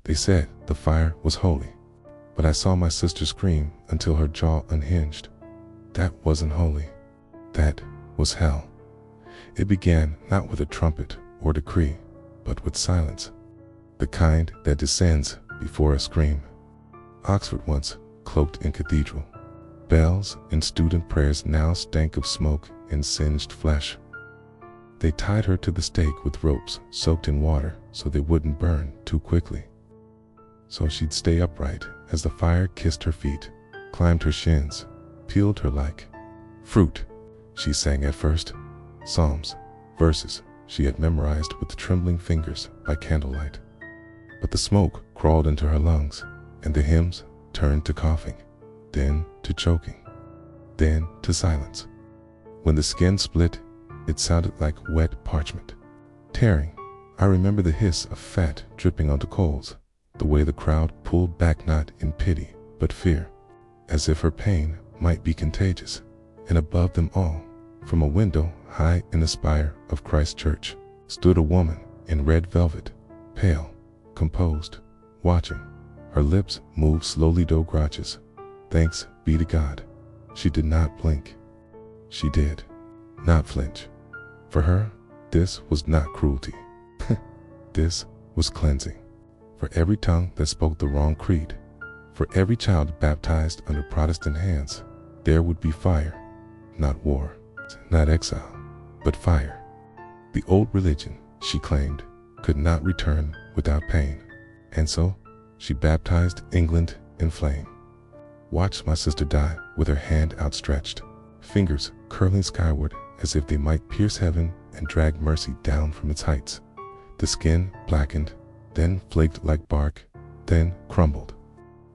They said the fire was holy, but I saw my sister scream until her jaw unhinged. That wasn't holy. That was hell. It began not with a trumpet or decree, but with silence, the kind that descends before a scream. Oxford once cloaked in cathedral. Bells and student prayers now stank of smoke and singed flesh. They tied her to the stake with ropes soaked in water so they wouldn't burn too quickly. So she'd stay upright as the fire kissed her feet, climbed her shins, peeled her like fruit. She sang at first, psalms, verses she had memorized with trembling fingers by candlelight. But the smoke crawled into her lungs, and the hymns turned to coughing, then to choking, then to silence. When the skin split, it sounded like wet parchment. Tearing, I remember the hiss of fat dripping onto coals, the way the crowd pulled back not in pity, but fear, as if her pain might be contagious. And above them all, from a window high in the spire of Christ Church, stood a woman in red velvet, pale, composed, watching. Her lips moved slowly though gracious. Thanks be to God. She did not blink. She did not flinch. For her, this was not cruelty. This was cleansing. For every tongue that spoke the wrong creed, for every child baptized under Protestant hands, there would be fire, not war, not exile, but fire. The old religion, she claimed, could not return without pain, and so she baptized England in flame. Watched my sister die with her hand outstretched, fingers curling skyward as if they might pierce heaven and drag mercy down from its heights. The skin blackened, then flaked like bark, then crumbled.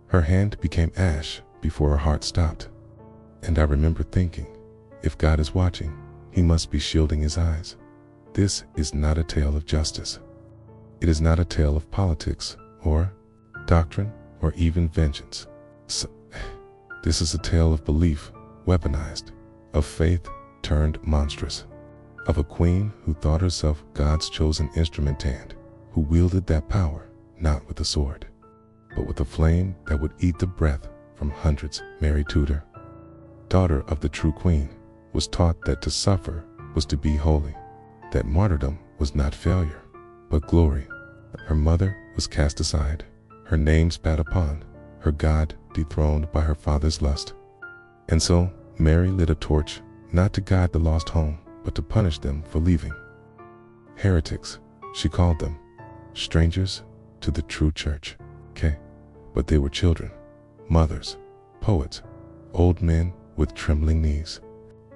Her hand became ash before her heart stopped. And I remember thinking, if God is watching, he must be shielding his eyes. This is not a tale of justice. It is not a tale of politics or doctrine or even vengeance. This is a tale of belief weaponized, of faith turned monstrous, of a queen who thought herself God's chosen instrument and who wielded that power not with a sword, but with a flame that would eat the breath from hundreds. Mary Tudor, daughter of the true queen, was taught that to suffer was to be holy, that martyrdom was not failure, but glory. Her mother was cast aside, her name spat upon, her God dethroned by her father's lust. And so Mary lit a torch, not to guide the lost home, but to punish them for leaving. Heretics, she called them, strangers to the true church. But they were children, mothers, poets, old men with trembling knees.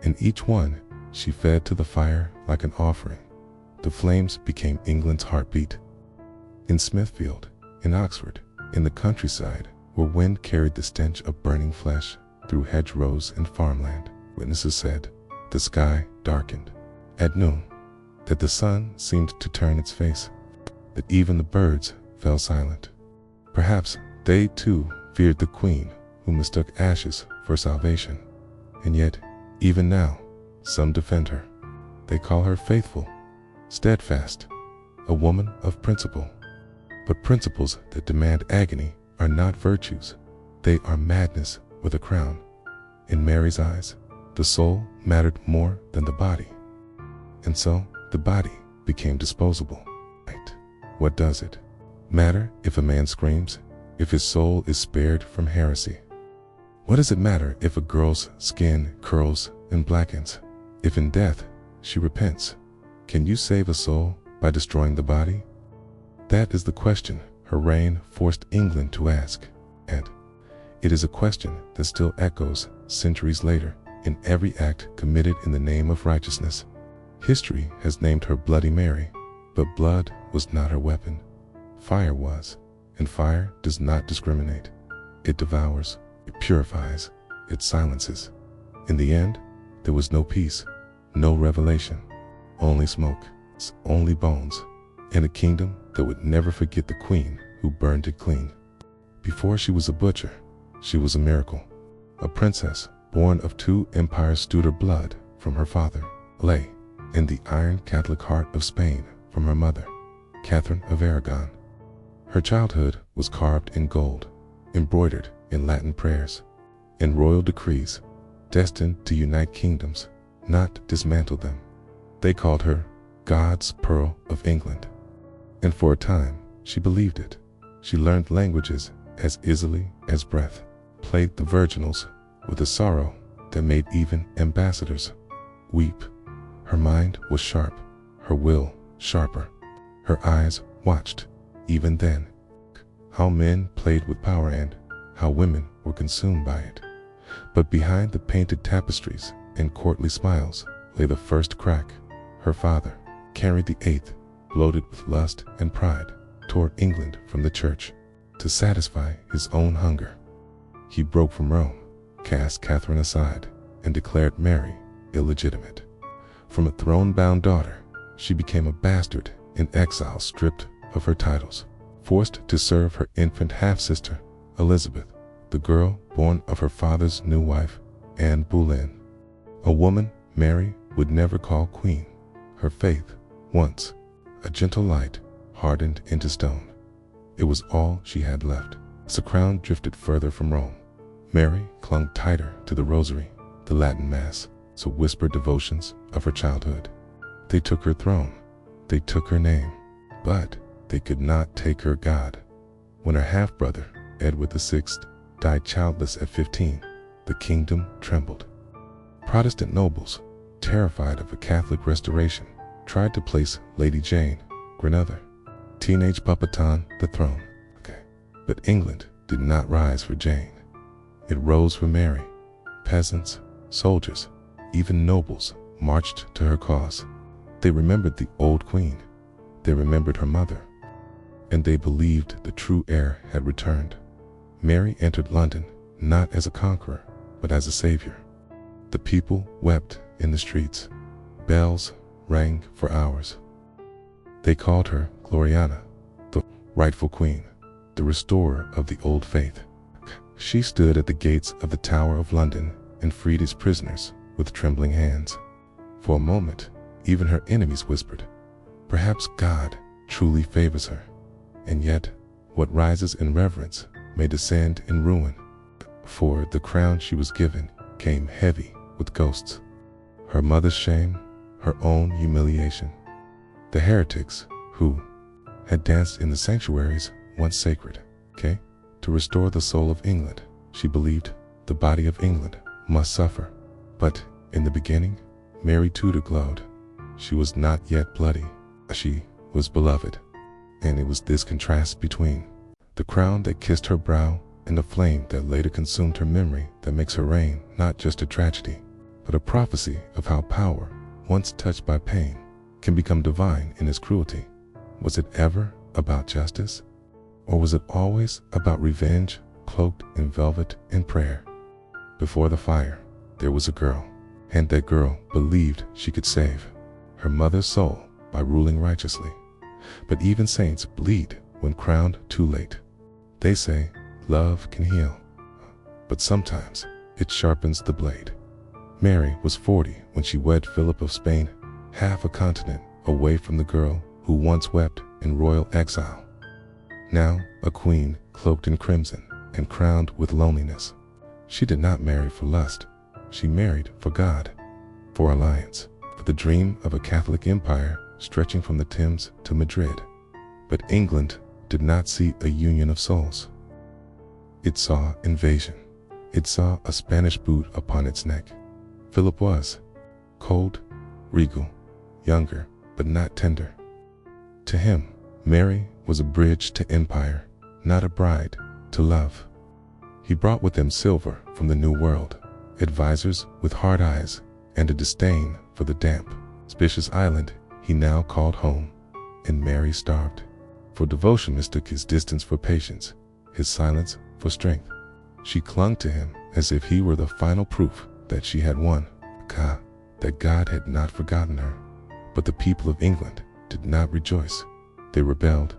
And each one she fed to the fire like an offering. The flames became England's heartbeat. In Smithfield, in Oxford, in the countryside, where wind carried the stench of burning flesh through hedgerows and farmland, witnesses said, the sky darkened at noon, that the sun seemed to turn its face, that even the birds fell silent. Perhaps they too feared the queen who mistook ashes for salvation, and yet, even now, some defend her. They call her faithful, steadfast, a woman of principle. But principles that demand agony are not virtues. They are madness with a crown. In Mary's eyes, the soul mattered more than the body. And so the body became disposable. Right? What does it matter if a man screams, if his soul is spared from heresy? What does it matter if a girl's skin curls and blackens, if in death she repents? Can you save a soul by destroying the body? That is the question her reign forced England to ask, and it is a question that still echoes centuries later in every act committed in the name of righteousness. History has named her Bloody Mary, but blood was not her weapon. Fire was, and fire does not discriminate. It devours, it purifies, it silences. In the end, there was no peace, no revelation, only smoke, only bones, and a kingdom that would never forget the queen who burned it clean. Before she was a butcher, she was a miracle, a princess born of 2 empires Tudor blood from her father, lay in the iron Catholic heart of Spain from her mother, Catherine of Aragon. Her childhood was carved in gold, embroidered in Latin prayers, and royal decrees, destined to unite kingdoms, not dismantle them. They called her God's Pearl of England. And for a time, she believed it. She learned languages as easily as breath, played the virginals with a sorrow that made even ambassadors weep. Her mind was sharp, her will sharper. Her eyes watched, even then, how men played with power and how women were consumed by it. But behind the painted tapestries and courtly smiles lay the first crack. Her father, Henry VIII, bloated with lust and pride, toward England from the church to satisfy his own hunger. He broke from Rome, cast Catherine aside, and declared Mary illegitimate. From a throne-bound daughter, she became a bastard in exile, stripped of her titles, forced to serve her infant half-sister, Elizabeth, the girl born of her father's new wife, Anne Boleyn, a woman Mary would never call queen. Her faith, once a gentle light, hardened into stone. It was all she had left. As the crown drifted further from Rome, Mary clung tighter to the rosary, the Latin Mass, so whispered devotions of her childhood. They took her throne, they took her name, but they could not take her God. When her half-brother, Edward VI, died childless at 15, the kingdom trembled. Protestant nobles, terrified of a Catholic restoration, tried to place Lady Jane, Grenada, teenage puppet on the throne. But England did not rise for Jane. It rose for Mary. Peasants, soldiers, even nobles marched to her cause. They remembered the old queen. They remembered her mother. And they believed the true heir had returned. Mary entered London not as a conqueror, but as a savior. The people wept in the streets. Bells rang for hours. They called her Gloriana, the rightful queen, the restorer of the old faith. She stood at the gates of the Tower of London and freed its prisoners with trembling hands. For a moment, even her enemies whispered, perhaps God truly favors her. And yet, what rises in reverence may descend in ruin, for the crown she was given came heavy with ghosts. Her mother's shame, her own humiliation. The heretics who had danced in the sanctuaries once sacred, to restore the soul of England. She believed the body of England must suffer. But in the beginning, Mary Tudor glowed. She was not yet bloody. She was beloved. And it was this contrast between the crown that kissed her brow and the flame that later consumed her memory that makes her reign not just a tragedy, but a prophecy of how power, once touched by pain, can become divine in its cruelty. Was it ever about justice? Or was it always about revenge, cloaked in velvet and prayer? Before the fire, there was a girl, and that girl believed she could save her mother's soul by ruling righteously. But even saints bleed when crowned too late. They say love can heal, but sometimes it sharpens the blade. Mary was 40 when she wed Philip of Spain, half a continent away from the girl who once wept in royal exile. Now a queen cloaked in crimson and crowned with loneliness. She did not marry for lust. She married for God, for alliance, for the dream of a Catholic empire stretching from the Thames to Madrid. But England did not see a union of souls. It saw invasion. It saw a Spanish boot upon its neck. Philip was cold, regal, younger, but not tender. To him, Mary was a bridge to empire, not a bride to love. He brought with him silver from the New World, advisors with hard eyes, and a disdain for the damp, suspicious island he now called home. And Mary starved. For devotion mistook his distance for patience, his silence for strength. She clung to him as if he were the final proof that she had won, that God had not forgotten her. But the people of England did not rejoice. They rebelled.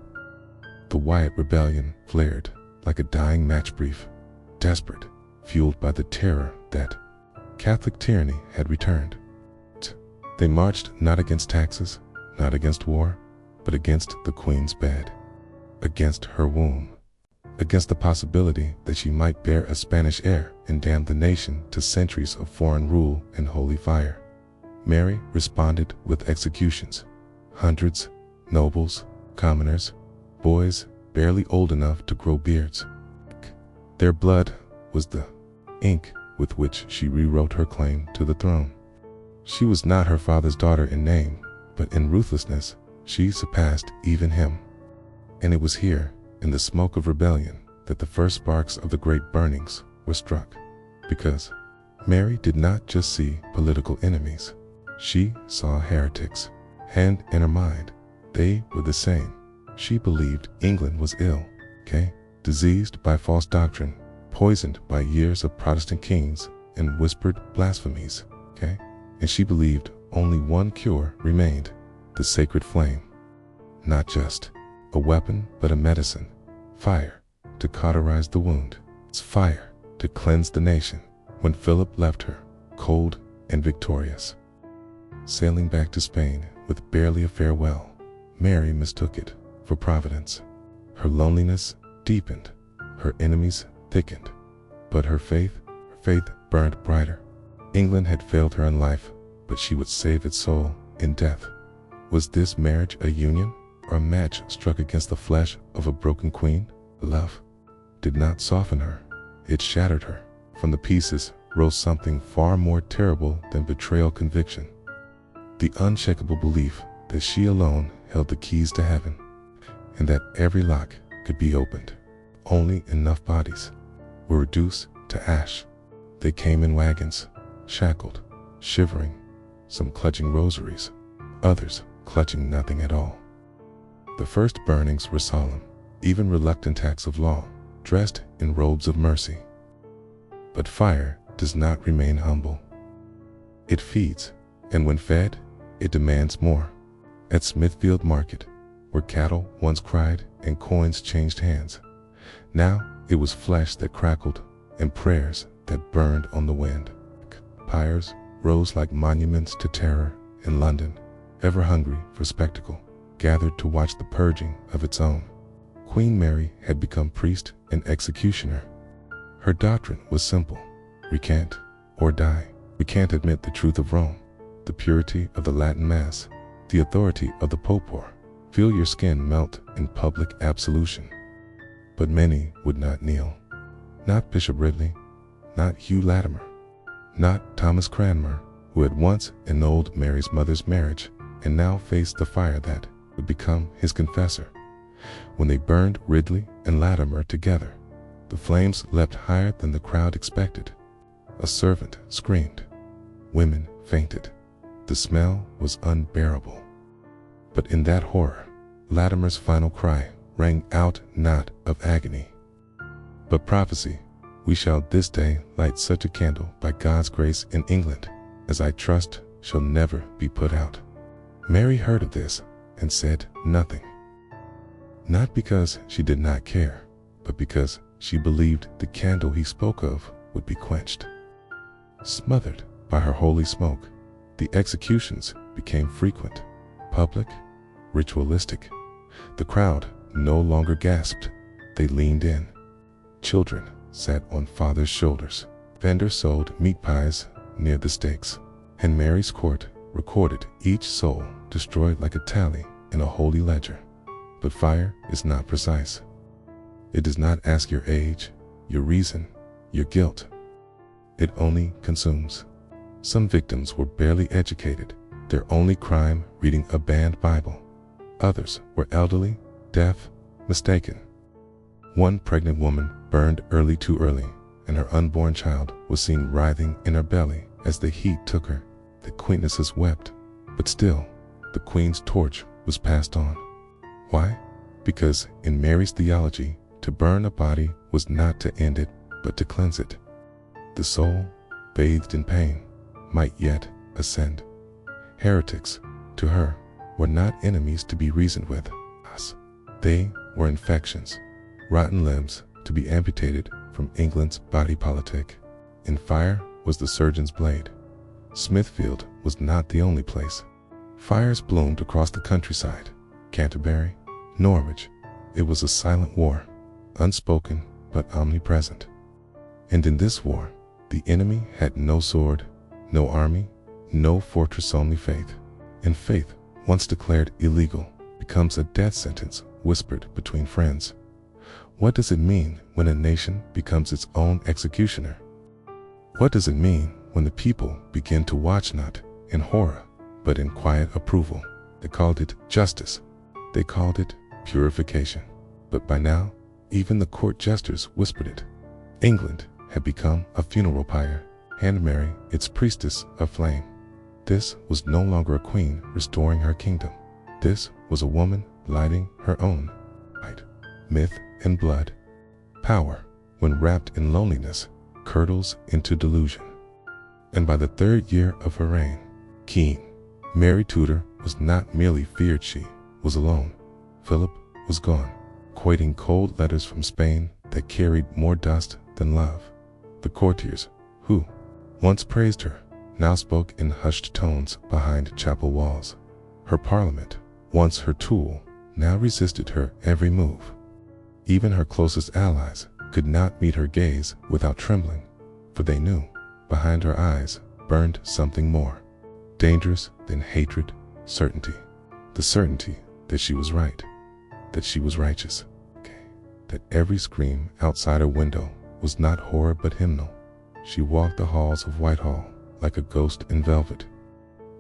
The Wyatt rebellion flared like a dying match brief, desperate, fueled by the terror that Catholic tyranny had returned. They marched not against taxes, not against war, but against the Queen's bed, against her womb, against the possibility that she might bear a Spanish heir and damn the nation to centuries of foreign rule and holy fire. Mary responded with executions. Hundreds, nobles, commoners, boys barely old enough to grow beards. Their blood was the ink with which she rewrote her claim to the throne. She was not her father's daughter in name, but in ruthlessness she surpassed even him. And it was here, in the smoke of rebellion, that the first sparks of the great burnings were struck. Because Mary did not just see political enemies, she saw heretics. And in her mind, they were the same. She believed England was ill, diseased by false doctrine, poisoned by years of Protestant kings and whispered blasphemies, And she believed only one cure remained, the sacred flame. Not just a weapon, but a medicine. Fire to cauterize the wound. It's fire to cleanse the nation. When Philip left her, cold and victorious, sailing back to Spain with barely a farewell, Mary mistook it for providence. Her loneliness deepened, her enemies thickened, but her faith burned brighter. England had failed her in life, but she would save its soul in death. Was this marriage a union, or a match struck against the flesh of a broken queen? Love did not soften her, it shattered her. From the pieces rose something far more terrible than betrayal conviction. The unshakable belief that she alone held the keys to heaven, and that every lock could be opened. Only enough bodies were reduced to ash. They came in wagons, shackled, shivering, some clutching rosaries, others clutching nothing at all. The first burnings were solemn, even reluctant acts of law, dressed in robes of mercy. But fire does not remain humble. It feeds, and when fed, it demands more. At Smithfield Market, where cattle once cried and coins changed hands, now it was flesh that crackled and prayers that burned on the wind. Pyres rose like monuments to terror in London, ever hungry for spectacle, gathered to watch the purging of its own. Queen Mary had become priest and executioner. Her doctrine was simple: recant or die. We can't admit the truth of Rome, the purity of the Latin Mass, the authority of the Pope, or feel your skin melt in public absolution. But many would not kneel. Not Bishop Ridley, not Hugh Latimer, not Thomas Cranmer, who had once annulled Mary's mother's marriage and now faced the fire that would become his confessor. When they burned Ridley and Latimer together, the flames leapt higher than the crowd expected. A servant screamed. Women fainted. The smell was unbearable. But in that horror, Latimer's final cry rang out not of agony, but prophecy. We shall this day light such a candle by God's grace in England as I trust shall never be put out. Mary heard of this and said nothing. Not because she did not care, but because she believed the candle he spoke of would be quenched. Smothered by her holy smoke, the executions became frequent, public, ritualistic. The crowd no longer gasped, they leaned in. Children sat on fathers' shoulders. Vendors sold meat pies near the stakes, and Mary's court recorded each soul destroyed like a tally in a holy ledger. But fire is not precise. It does not ask your age, your reason, your guilt. It only consumes. Some victims were barely educated, their only crime reading a banned Bible. Others were elderly, deaf, mistaken. One pregnant woman burned too early, and her unborn child was seen writhing in her belly as the heat took her. The queenesses wept, but still, the queen's torch was passed on. Why? Because in Mary's theology, to burn a body was not to end it, but to cleanse it. The soul, bathed in pain, might yet ascend. Heretics, to her, were not enemies to be reasoned with. They were infections, rotten limbs to be amputated from England's body politic. In fire was the surgeon's blade. Smithfield was not the only place. Fires bloomed across the countryside: Canterbury, Norwich, It was a silent war, unspoken but omnipresent. And in this war, the enemy had no sword, no army, no fortress, only faith. And faith, once declared illegal, becomes a death sentence whispered between friends. What does it mean when a nation becomes its own executioner? What does it mean when the people begin to watch not in horror, but in quiet approval? They called it justice. They called it purification. But by now, even the court jesters whispered it. England had become a funeral pyre, and Mary its priestess of flame. This was no longer a queen restoring her kingdom. This was a woman lighting her own light. Myth and blood. Power, when wrapped in loneliness, curdles into delusion. And by the 3rd year of her reign, Queen Mary Tudor was not merely feared, she was alone. Philip was gone, quoting cold letters from Spain that carried more dust than love. The courtiers, who once praised her, now spoke in hushed tones behind chapel walls. Her parliament, once her tool, now resisted her every move. Even her closest allies could not meet her gaze without trembling, for they knew behind her eyes burned something more dangerous than hatred, certainty. The certainty that she was right, that she was righteous, that every scream outside her window was not horror but hymnal. She walked the halls of Whitehall like a ghost in velvet,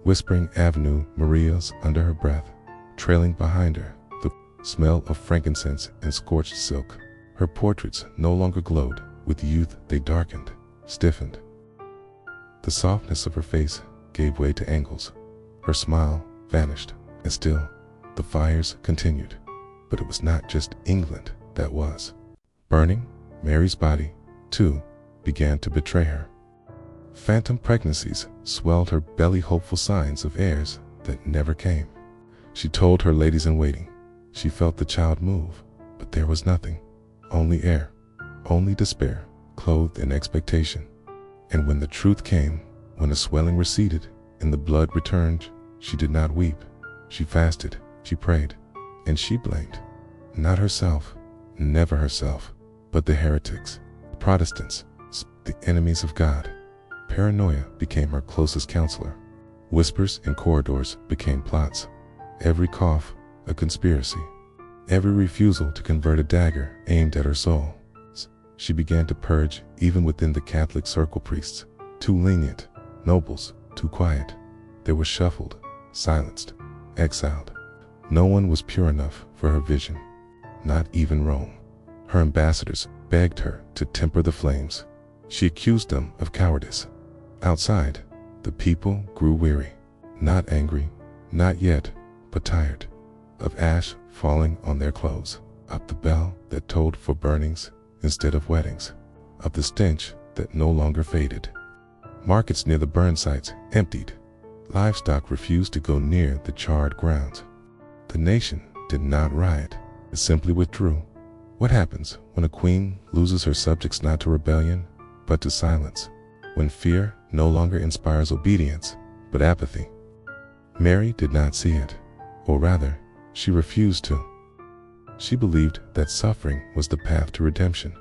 whispering Avenue Marias under her breath, trailing behind her the smell of frankincense and scorched silk. Her portraits no longer glowed with youth, they darkened, stiffened. The softness of her face gave way to angles. Her smile vanished, and still the fires continued. But it was not just England that was burning. Mary's body, too, began to betray her. Phantom pregnancies swelled her belly, hopeful signs of heirs that never came. She told her ladies-in-waiting. She felt the child move, but there was nothing. Only air, only despair, clothed in expectation. And when the truth came, when the swelling receded and the blood returned, she did not weep. She fasted, she prayed, and she blamed not herself, never herself, but the heretics, the Protestants, the enemies of God. Paranoia became her closest counselor. Whispers in corridors became plots. Every cough, a conspiracy. Every refusal to convert, a dagger aimed at her soul. She began to purge even within the Catholic circle. Priests, too lenient; nobles, too quiet. They were shuffled, silenced, exiled. No one was pure enough for her vision, not even Rome. Her ambassadors begged her to temper the flames. She accused them of cowardice. Outside, the people grew weary, not angry, not yet, but tired, of ash falling on their clothes, of the bell that tolled for burnings instead of weddings, of the stench that no longer faded. Markets near the burn sites emptied. Livestock refused to go near the charred grounds. The nation did not riot, it simply withdrew. What happens when a queen loses her subjects not to rebellion, but to silence? When fear no longer inspires obedience, but apathy? Mary did not see it, or rather, she refused to. She believed that suffering was the path to redemption,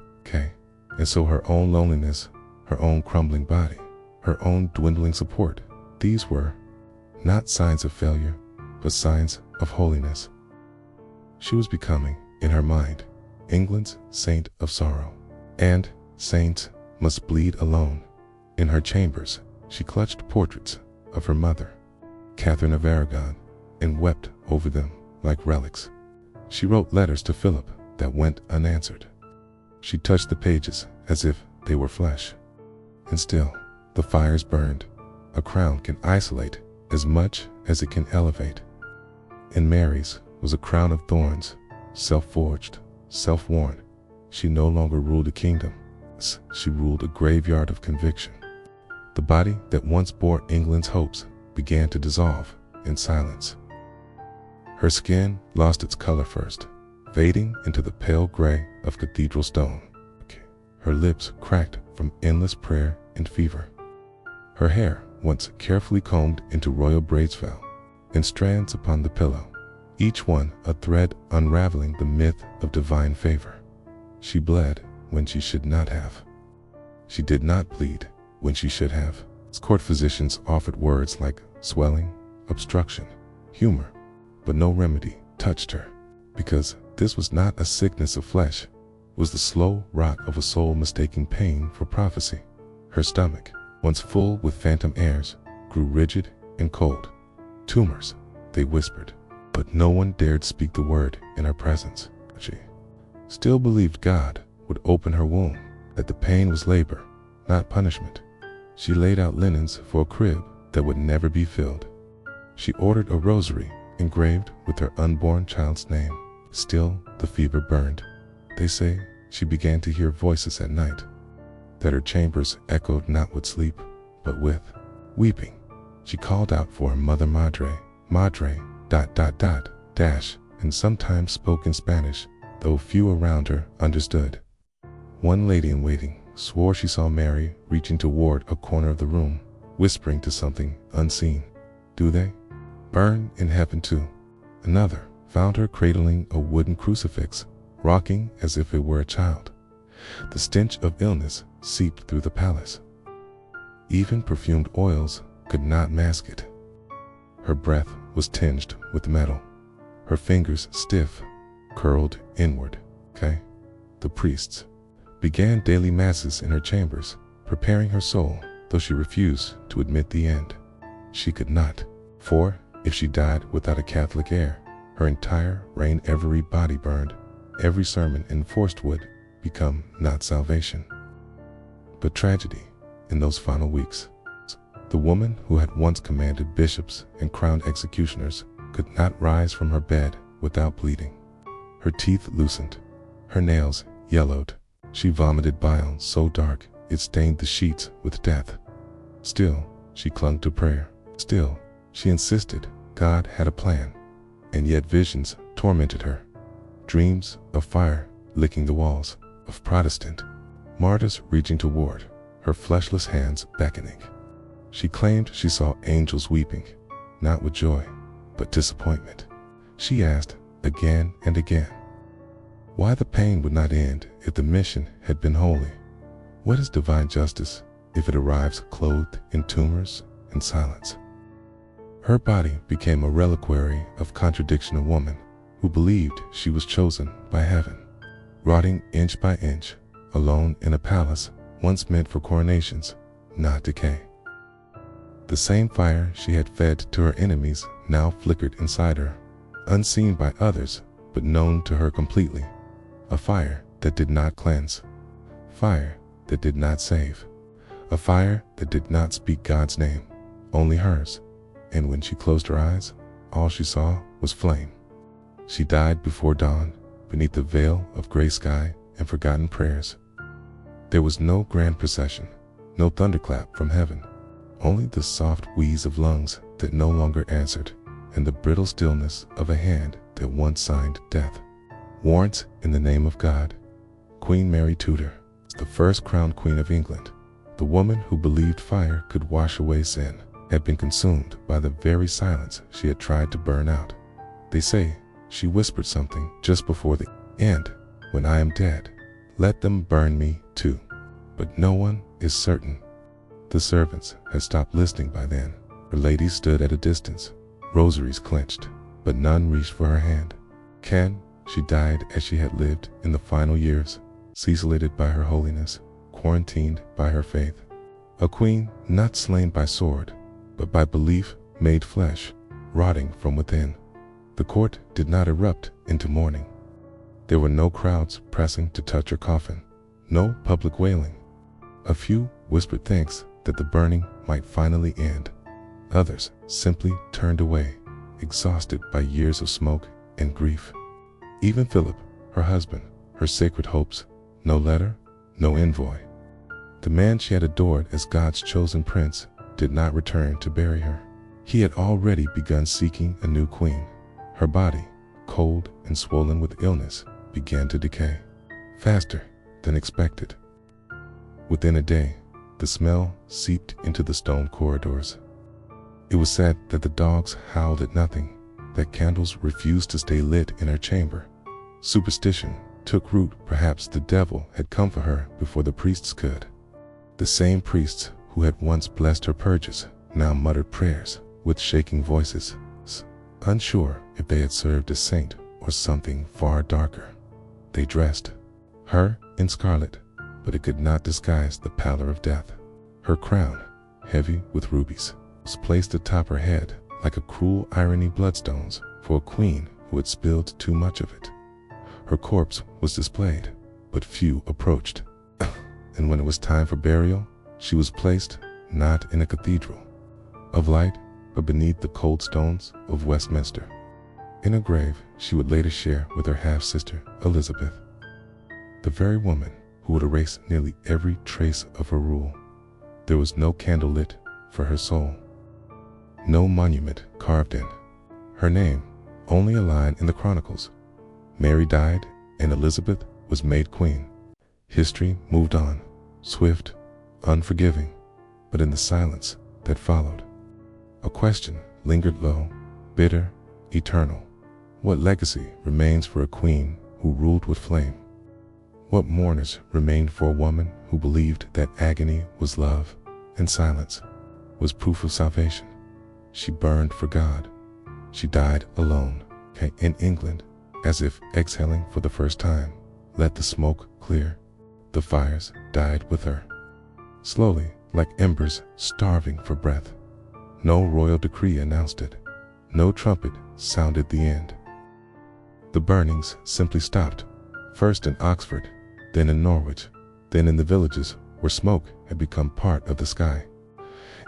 and so her own loneliness, her own crumbling body, her own dwindling support, these were not signs of failure, but signs of holiness. She was becoming, in her mind, England's saint of sorrow, and saints must bleed alone. In her chambers, she clutched portraits of her mother, Catherine of Aragon, and wept over them like relics. She wrote letters to Philip that went unanswered. She touched the pages as if they were flesh. And still, the fires burned. A crown can isolate as much as it can elevate. And Mary's was a crown of thorns, self-forged, self-worn. She no longer ruled a kingdom. She ruled a graveyard of conviction. The body that once bore England's hopes began to dissolve in silence. Her skin lost its color first, fading into the pale gray of cathedral stone. Her lips cracked from endless prayer and fever. Her hair, once carefully combed into royal braids, fell in strands upon the pillow. each one a thread unraveling the myth of divine favor. She bled when she should not have. She did not bleed when she should have. Court physicians offered words like swelling, obstruction, humor, but no remedy touched her, because this was not a sickness of flesh, it was the slow rot of a soul mistaking pain for prophecy. Her stomach, once full with phantom airs, grew rigid and cold. Tumors, they whispered, but no one dared speak the word in her presence. She still believed God would open her womb, that the pain was labor, not punishment. She laid out linens for a crib that would never be filled. She ordered a rosary engraved with her unborn child's name. Still, the fever burned. They say she began to hear voices at night, that her chambers echoed not with sleep, but with weeping. She called out for her mother madre, and sometimes spoke in Spanish, though few around her understood. One lady in waiting swore she saw Mary reaching toward a corner of the room, whispering to something unseen. Do they burn in heaven too? Another found her cradling a wooden crucifix, rocking as if it were a child. The stench of illness seeped through the palace. Even perfumed oils could not mask it. Her breath was tinged with metal, her fingers stiff, curled inward. The priests began daily masses in her chambers, preparing her soul, though she refused to admit the end. She could not, for if she died without a Catholic heir, her entire reign, every body burned, every sermon enforced would become not salvation, but tragedy. In those final weeks, the woman who had once commanded bishops and crowned executioners could not rise from her bed without bleeding. Her teeth loosened, her nails yellowed. She vomited bile so dark it stained the sheets with death. Still, she clung to prayer. Still, she insisted God had a plan. And yet visions tormented her. Dreams of fire licking the walls, of Protestant martyrs reaching toward her fleshless hands beckoning. She claimed she saw angels weeping, not with joy, but disappointment. She asked again and again why the pain would not end if the mission had been holy. What is divine justice if it arrives clothed in tumors and silence? Her body became a reliquary of contradiction, a woman who believed she was chosen by heaven, rotting inch by inch, alone in a palace once meant for coronations, not decay. The same fire she had fed to her enemies now flickered inside her, unseen by others but known to her completely. A fire that did not cleanse, fire that did not save, a fire that did not speak God's name, only hers. And when she closed her eyes, all she saw was flame. She died before dawn, beneath the veil of gray sky and forgotten prayers. There was no grand procession, no thunderclap from heaven, only the soft wheeze of lungs that no longer answered, and the brittle stillness of a hand that once signed death. Warrants in the name of God. Queen Mary Tudor, the first crowned queen of England, the woman who believed fire could wash away sin, had been consumed by the very silence she had tried to burn out. They say she whispered something just before the end, when I am dead, let them burn me too. But no one is certain. The servants had stopped listening by then. Her ladies stood at a distance, rosaries clenched, but none reached for her hand. She died as she had lived in the final years, ceaselated by her holiness, quarantined by her faith. A queen not slain by sword, but by belief made flesh, rotting from within. The court did not erupt into mourning. There were no crowds pressing to touch her coffin, no public wailing. A few whispered thanks that the burning might finally end. Others simply turned away, exhausted by years of smoke and grief. Even Philip, her husband, her sacred hopes, no letter, no envoy. The man she had adored as God's chosen prince did not return to bury her. He had already begun seeking a new queen. Her body, cold and swollen with illness, began to decay, faster than expected. Within a day, the smell seeped into the stone corridors. It was said that the dogs howled at nothing, that candles refused to stay lit in her chamber. Superstition took root. Perhaps the devil had come for her before the priests could. The same priests who had once blessed her purges now muttered prayers with shaking voices, unsure if they had served a saint or something far darker. They dressed her in scarlet, but it could not disguise the pallor of death. Her crown, heavy with rubies, was placed atop her head like a cruel irony, bloodstones for a queen who had spilled too much of it. Her corpse was displayed, but few approached. And when it was time for burial, she was placed not in a cathedral of light, but beneath the cold stones of Westminster. In a grave she would later share with her half-sister Elizabeth, the very woman who would erase nearly every trace of her rule. There was no candle lit for her soul, no monument carved in her name, only a line in the chronicles. Mary died and Elizabeth was made queen. History moved on, swift, unforgiving, but in the silence that followed, a question lingered low, bitter, eternal. What legacy remains for a queen who ruled with flame? What mourners remained for a woman who believed that agony was love and silence was proof of salvation? She burned for God. She died alone. In England, as if exhaling for the first time, let the smoke clear. The fires died with her, slowly, like embers starving for breath. No royal decree announced it. No trumpet sounded the end. The burnings simply stopped, first in Oxford, then in Norwich, then in the villages where smoke had become part of the sky.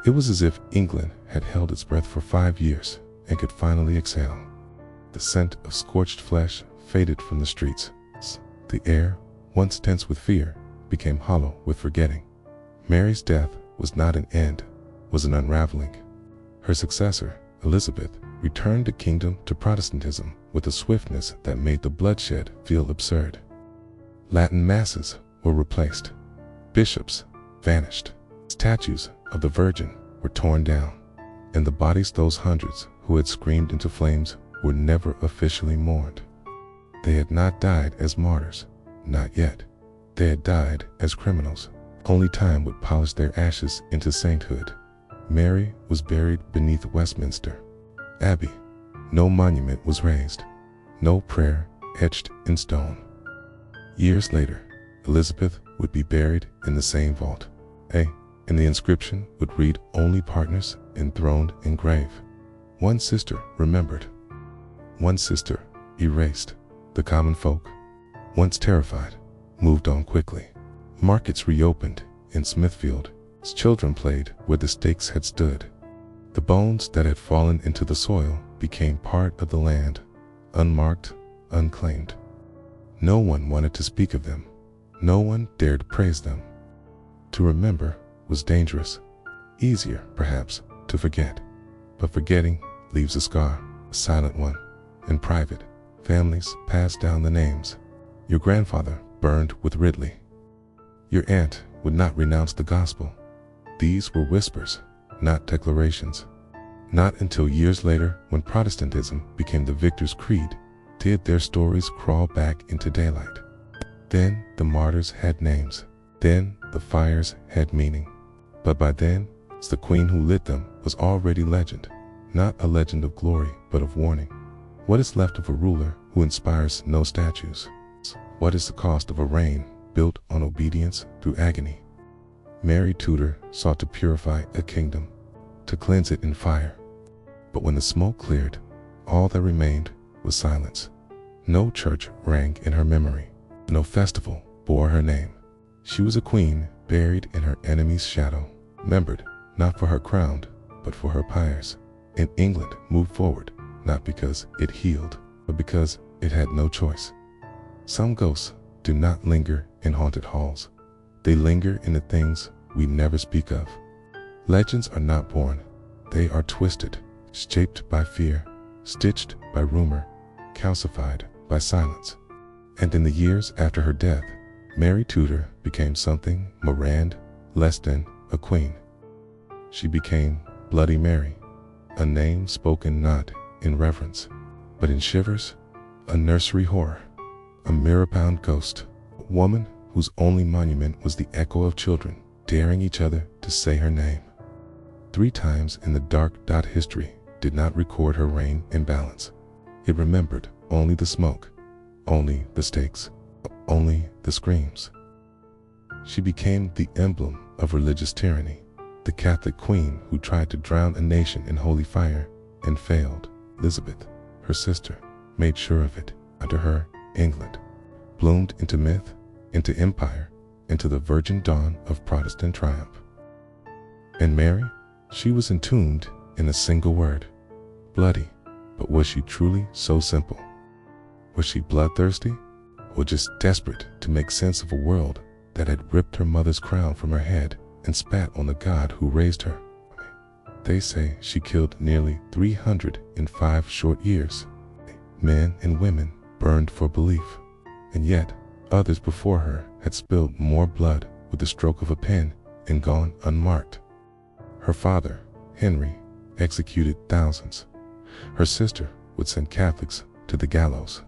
It was as if England had held its breath for 5 years and could finally exhale. The scent of scorched flesh faded from the streets. The air, once tense with fear, became hollow with forgetting. Mary's death was not an end, was an unraveling. Her successor, Elizabeth, returned the kingdom to Protestantism with a swiftness that made the bloodshed feel absurd. Latin masses were replaced. Bishops vanished. Statues of the Virgin were torn down, and the bodies of those hundreds who had screamed into flames were never officially mourned. They had not died as martyrs, not yet. They had died as criminals. Only time would polish their ashes into sainthood. Mary was buried beneath Westminster Abbey. No monument was raised, no prayer etched in stone. Years later, Elizabeth would be buried in the same vault, and the inscription would read, "Only partners enthroned in grave." One sister remembered, one sister erased. The common folk, once terrified, moved on quickly. Markets reopened in Smithfield as children played where the stakes had stood. The bones that had fallen into the soil became part of the land, unmarked, unclaimed. No one wanted to speak of them. No one dared praise them. To remember was dangerous. Easier, perhaps, to forget. But forgetting leaves a scar, a silent one. In private, families passed down the names. Your grandfather burned with Ridley. Your aunt would not renounce the gospel. These were whispers, not declarations. Not until years later, when Protestantism became the victor's creed, did their stories crawl back into daylight. Then the martyrs had names. Then the fires had meaning. But by then, the queen who lit them was already legend. Not a legend of glory, but of warning. What is left of a ruler who inspires no statues? What is the cost of a reign built on obedience through agony? Mary Tudor sought to purify a kingdom, to cleanse it in fire. But when the smoke cleared, all that remained was silence. No church rang in her memory. No festival bore her name. She was a queen buried in her enemy's shadow, remembered not for her crown, but for her pyres. And England moved forward, not because it healed, but because it had no choice. Some ghosts do not linger in haunted halls. They linger in the things we never speak of. Legends are not born. They are twisted, shaped by fear, stitched by rumor, calcified by silence. And in the years after her death, Mary Tudor became something more less than a queen. She became Bloody Mary, a name spoken not in reverence, But in Shivers, a nursery horror, a mirror-bound ghost, a woman whose only monument was the echo of children daring each other to say her name. 3 times in the dark. History did not record her reign in balance. It remembered only the smoke, only the stakes, only the screams. She became the emblem of religious tyranny, the Catholic queen who tried to drown a nation in holy fire and failed. Elizabeth, her sister, made sure of it. Under her, England bloomed into myth, into empire, into the virgin dawn of Protestant triumph. And Mary, she was entombed in a single word, bloody. But was she truly so simple? Was she bloodthirsty, or just desperate to make sense of a world that had ripped her mother's crown from her head and spat on the God who raised her? They say she killed nearly 300 in 5 short years. Men and women burned for belief, and yet others before her had spilled more blood with the stroke of a pen and gone unmarked. Her father, Henry, executed thousands. Her sister would send Catholics to the gallows.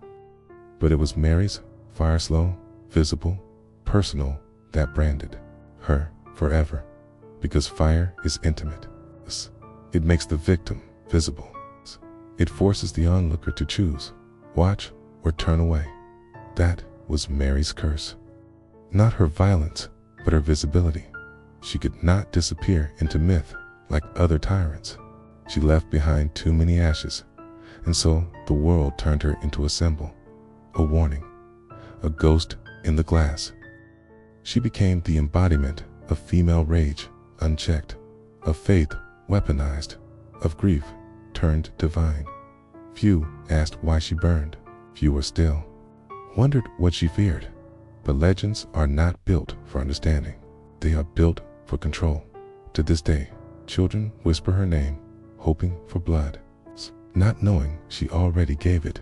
But it was Mary's fire, slow, visible, personal, that branded her forever. Because fire is intimate. It makes the victim visible. It forces the onlooker to choose, watch, or turn away. That was Mary's curse. Not her violence, but her visibility. She could not disappear into myth like other tyrants. She left behind too many ashes, and so the world turned her into a symbol, a warning, a ghost in the glass. She became the embodiment of female rage, unchecked, of faith weaponized, of grief turned divine. Few asked why she burned, fewer still wondered what she feared. But legends are not built for understanding. They are built for control. To this day, children whisper her name, hoping for blood, not knowing she already gave it,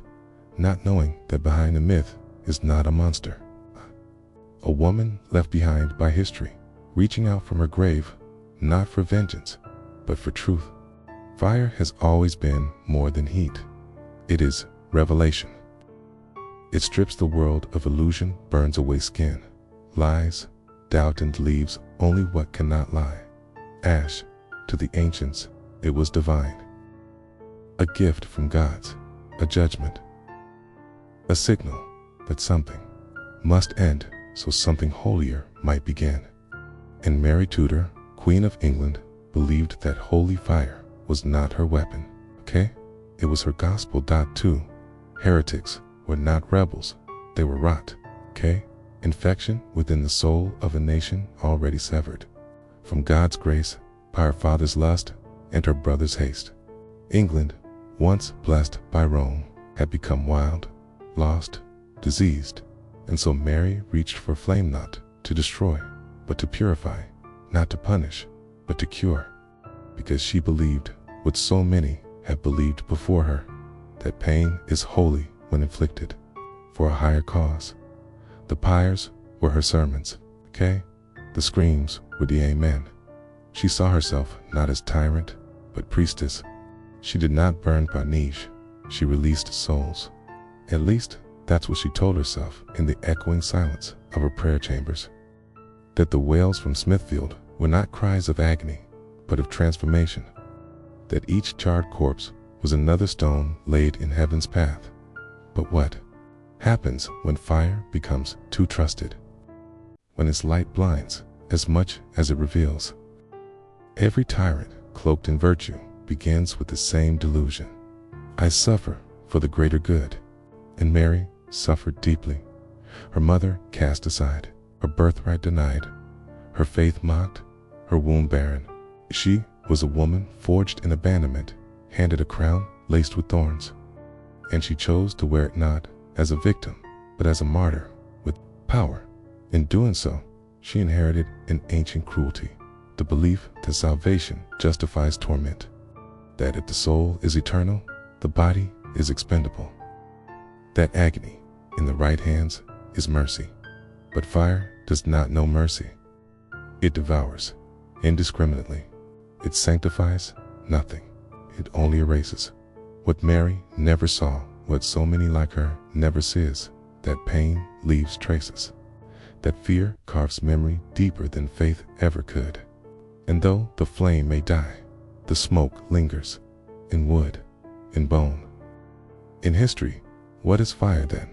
not knowing that behind the myth is not a monster. A woman left behind by history, reaching out from her grave, not for vengeance, but for truth. Fire has always been more than heat. It is revelation. It strips the world of illusion, burns away skin, lies, doubt, and leaves only what cannot lie. Ash, to the ancients, it was divine. A gift from gods, a judgment, a signal that something must end so something holier might begin. And Mary Tudor, Queen of England, believed that holy fire was not her weapon, okay? It was her gospel. Too. Heretics were not rebels, they were rot, okay? Infection within the soul of a nation already severed from God's grace by her father's lust and her brother's haste. England, once blessed by Rome, had become wild, lost, diseased, and so Mary reached for flame, not to destroy, but to purify, not to punish, but to cure, because she believed what so many have believed before her, that pain is holy when inflicted for a higher cause. The pyres were her sermons, okay? The screams were the amen. She saw herself not as tyrant, but priestess. She did not burn by niche, she released souls. At least, that's what she told herself in the echoing silence of her prayer chambers. That the wails from Smithfield were not cries of agony, but of transformation. That each charred corpse was another stone laid in heaven's path. But what happens when fire becomes too trusted? When its light blinds as much as it reveals? Every tyrant cloaked in virtue begins with the same delusion. I suffer for the greater good. And Mary suffered deeply. Her mother cast aside, her birthright denied, her faith mocked, her womb barren. She was a woman forged in abandonment, handed a crown laced with thorns. And she chose to wear it not as a victim, but as a martyr with power. In doing so, she inherited an ancient cruelty, the belief that salvation justifies torment, that if the soul is eternal, the body is expendable, that agony in the right hands is mercy. But fire does not know mercy. It devours indiscriminately. It sanctifies nothing. It only erases. What Mary never saw what so many like her never sees, that pain leaves traces, that fear carves memory deeper than faith ever could. And though the flame may die, the smoke lingers, in wood, in bone. In history, what is fire then?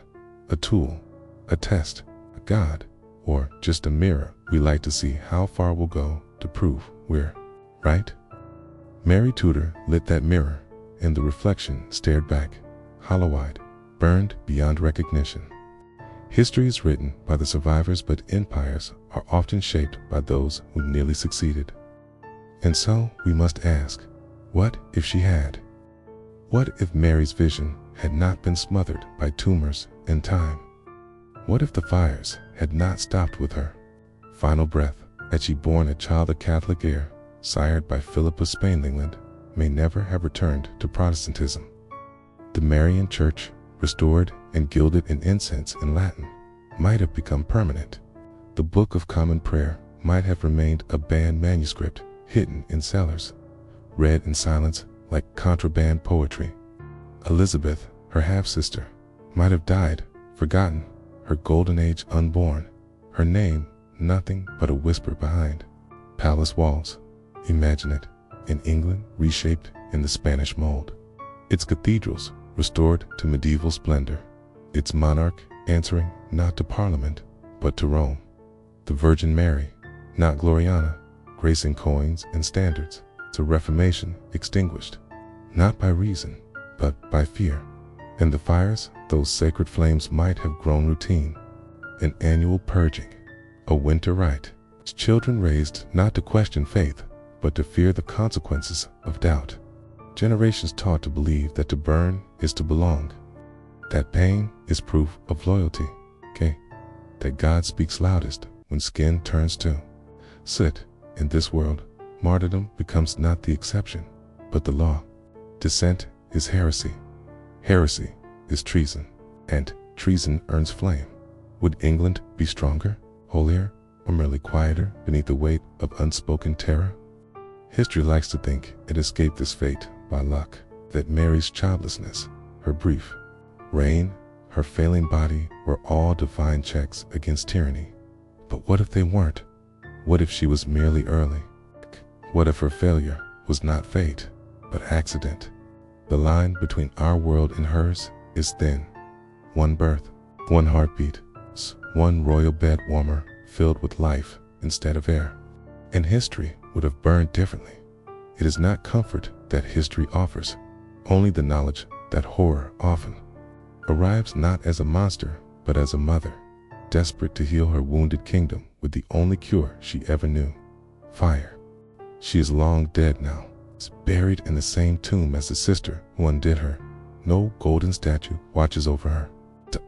A tool, a test, a god, or just a mirror we like to see how far we'll go to prove we're right? Mary Tudor lit that mirror, and the reflection stared back, hollow-eyed, burned beyond recognition. History is written by the survivors, but empires are often shaped by those who nearly succeeded. And so we must ask, what if she had? What if Mary's vision had not been smothered by tumors and time? What if the fires had not stopped with her final breath? Had she borne a child of Catholic heir, sired by Philip of Spain, England may never have returned to Protestantism. The Marian Church, restored and gilded in incense and Latin, might have become permanent. The Book of Common Prayer might have remained a banned manuscript, hidden in cellars, read in silence like contraband poetry. Elizabeth, her half-sister, might have died, forgotten, her golden age unborn, her name nothing but a whisper behind palace walls. Imagine it, in England reshaped in the Spanish mold, its cathedrals restored to medieval splendor, its monarch answering not to Parliament but to Rome, the Virgin Mary, not Gloriana, gracing coins and standards, to Reformation extinguished, not by reason but by fear. And the fires, those sacred flames, might have grown routine, an annual purging, a winter rite, children raised not to question faith but to fear the consequences of doubt, generations taught to believe that to burn is to belong, that pain is proof of loyalty, that God speaks loudest when skin turns to soot. In this world, martyrdom becomes not the exception but the law. Dissent is heresy, heresy is treason, and treason earns flame. Would England be stronger, holier, or merely quieter beneath the weight of unspoken terror? History likes to think it escaped this fate by luck, that Mary's childlessness, her brief reign, her failing body were all divine checks against tyranny. But what if they weren't? What if she was merely early? What if her failure was not fate, but accident? The line between our world and hers is thin. One birth, one heartbeat, one royal bed warmer filled with life instead of air. And history would have burned differently. It is not comfort that history offers, only the knowledge that horror often arrives not as a monster, but as a mother, desperate to heal her wounded kingdom with the only cure she ever knew, fire. She is long dead now, buried in the same tomb as the sister who undid her. No golden statue watches over her.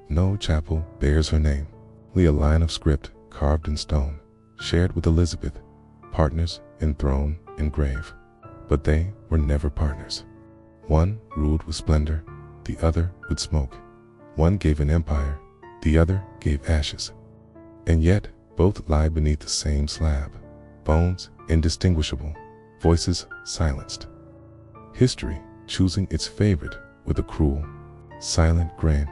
No chapel bears her name. Only a line of script carved in stone, shared with Elizabeth, partners in throne and grave. But they were never partners. One ruled with splendor, the other with smoke. One gave an empire, the other gave ashes. And yet both lie beneath the same slab, bones indistinguishable, voices silenced. History choosing its favorite with a cruel, silent grin.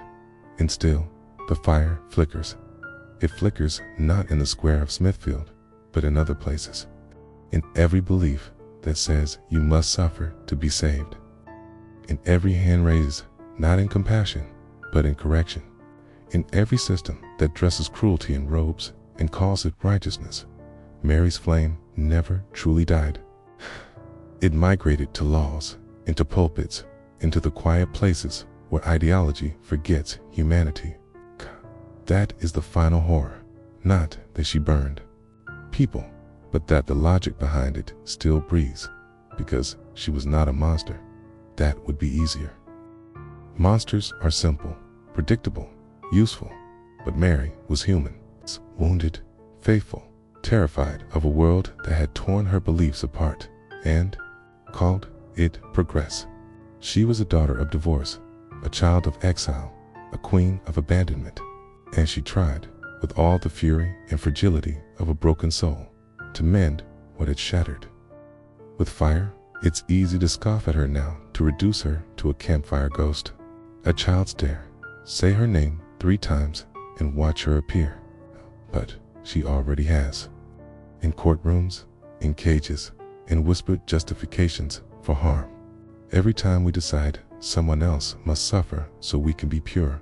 And still, the fire flickers. It flickers not in the square of Smithfield, but in other places. In every belief that says you must suffer to be saved. In every hand raised, not in compassion, but in correction. In every system that dresses cruelty in robes and calls it righteousness, Mary's flame never truly died. It migrated to laws, into pulpits, into the quiet places where ideology forgets humanity. That is the final horror, not that she burned people, but that the logic behind it still breathes, because she was not a monster. That would be easier. Monsters are simple, predictable, useful, but Mary was human, wounded, faithful, terrified of a world that had torn her beliefs apart and called it progress. She was a daughter of divorce, a child of exile, a queen of abandonment, and she tried, with all the fury and fragility of a broken soul, to mend what had shattered. With fire, it's easy to scoff at her now, to reduce her to a campfire ghost, A child's dare. Say her name 3 times and watch her appear. But she already has. In courtrooms, in cages, in whispered justifications for harm. Every time we decide someone else must suffer so we can be pure,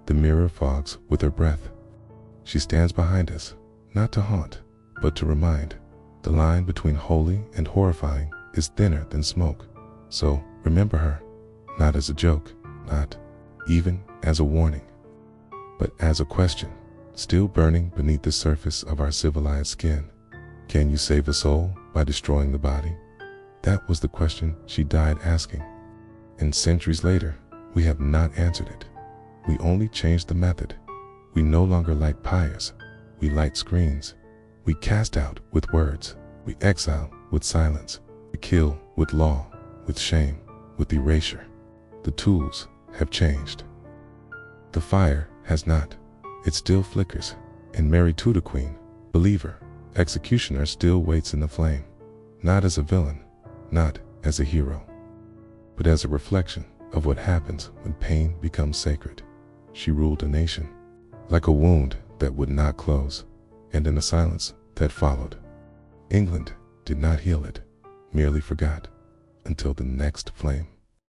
the mirror fogs with her breath. She stands behind us, not to haunt, but to remind. The line between holy and horrifying is thinner than smoke. So remember her, not as a joke, not even as a warning, but as a question, still burning beneath the surface of our civilized skin. Can you save a soul by destroying the body? That was the question she died asking. And centuries later, we have not answered it. We only changed the method. We no longer light pyres, we light screens. We cast out with words, we exile with silence, we kill with law, with shame, with erasure. The tools have changed. The fire has not. It still flickers, and Mary Tudor, Queen, believer, executioner, still waits in the flame, not as a villain, not as a hero, but as a reflection of what happens when pain becomes sacred. She ruled a nation, like a wound that would not close, and in the silence that followed, England did not heal it, merely forgot, until the next flame.